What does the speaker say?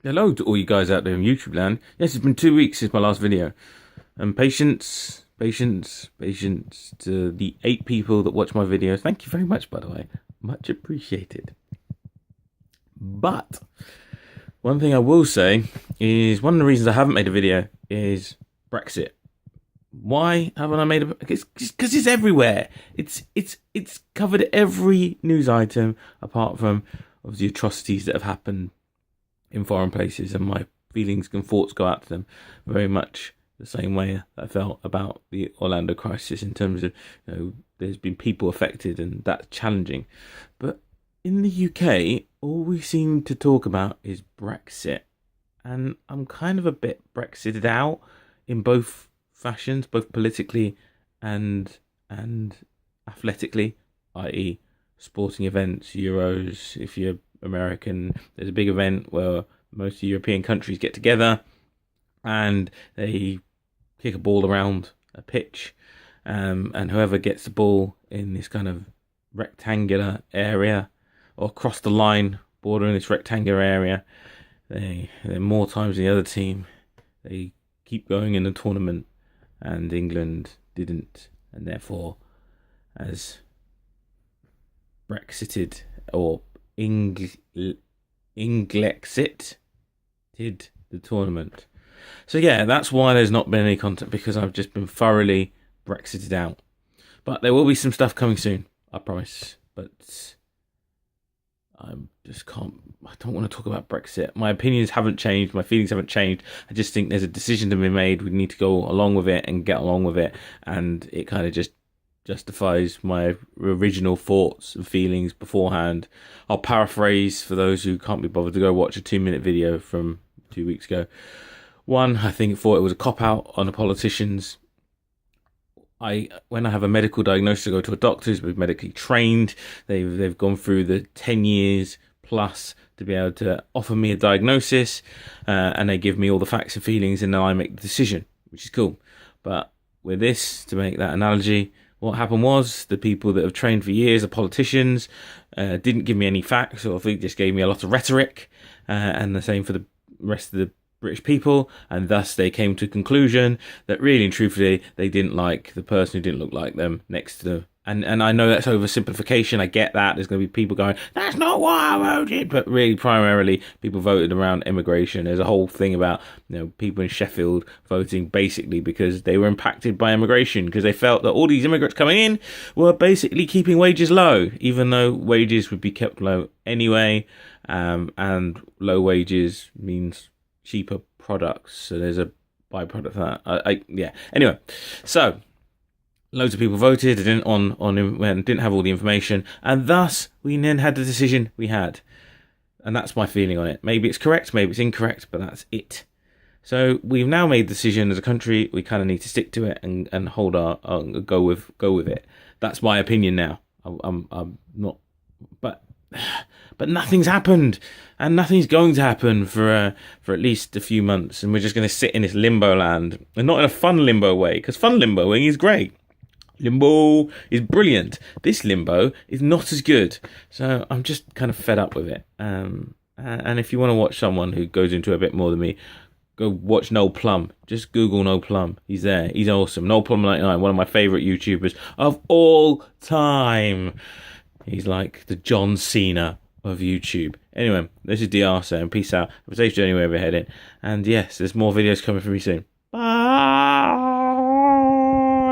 Hello to all you guys out there in YouTube land. Yes, it's been 2 weeks since my last video. And patience to the 8 people that watch my videos. Thank you very much, by the way. Much appreciated. But one thing I will say is one of the reasons I haven't made a video is Brexit. Why haven't I made a? Because it's everywhere. It's covered every news item apart from of the atrocities that have happened in foreign places, and my feelings and thoughts go out to them very much the same way I felt about the Orlando crisis in terms of, there's been people affected and that's challenging. But in the UK, all we seem to talk about is Brexit, and I'm kind of a bit Brexited out in both fashions, both politically and athletically, i.e. sporting events, Euros. If you're American, there's a big event where most European countries get together and they kick a ball around a pitch, and whoever gets the ball in this kind of rectangular area or across the line border in this rectangular area, they're more times than the other team. They keep going in the tournament, and England didn't, and therefore, as Brexited or Englexit did the tournament. So yeah, that's why there's not been any content, because I've just been thoroughly Brexited out. But there will be some stuff coming soon, I promise. But I don't want to talk about Brexit. My opinions haven't changed, my feelings haven't changed. I just think there's a decision to be made. We need to go along with it and get along with it, and it kind of just justifies my original thoughts and feelings beforehand. I'll paraphrase for those who can't be bothered to go watch a 2-minute video from 2 weeks ago. One, I thought it was a cop-out on the politicians. When I have a medical diagnosis, I go to a doctor who's been medically trained. They've gone through the 10 years plus to be able to offer me a diagnosis, and they give me all the facts and feelings, and then I make the decision, which is cool. But with this, to make that analogy, what happened was the people that have trained for years, the politicians, didn't give me any facts, or I think just gave me a lot of rhetoric, and the same for the rest of the British people, and thus they came to a conclusion that really and truthfully they didn't like the person who didn't look like them next to them. And I know that's oversimplification. I get that. There's going to be people going, that's not why I voted. But really, primarily, people voted around immigration. There's a whole thing about people in Sheffield voting basically because they were impacted by immigration, because they felt that all these immigrants coming in were basically keeping wages low, even though wages would be kept low anyway. And low wages means cheaper products. So there's a byproduct of that. Yeah. Anyway, so loads of people voted. They didn't have all the information, and thus we then had the decision we had, and that's my feeling on it. Maybe it's correct, maybe it's incorrect, but that's it. So we've now made the decision as a country. We kind of need to stick to it and hold our go with it. That's my opinion now. I'm not, but nothing's happened, and nothing's going to happen for at least a few months, and we're just going to sit in this limbo land, and not in a fun limbo way, because fun limboing is great. Limbo is brilliant. This limbo is not as good. So I'm just kind of fed up with it. And if you want to watch someone who goes into it a bit more than me, go watch Noel Plum. Just Google Noel Plum. He's there. He's awesome. Noel Plum 99, one of my favourite YouTubers of all time. He's like the John Cena of YouTube. Anyway, this is DR saying peace out. Have a safe journey wherever you're heading. And yes, there's more videos coming from me soon.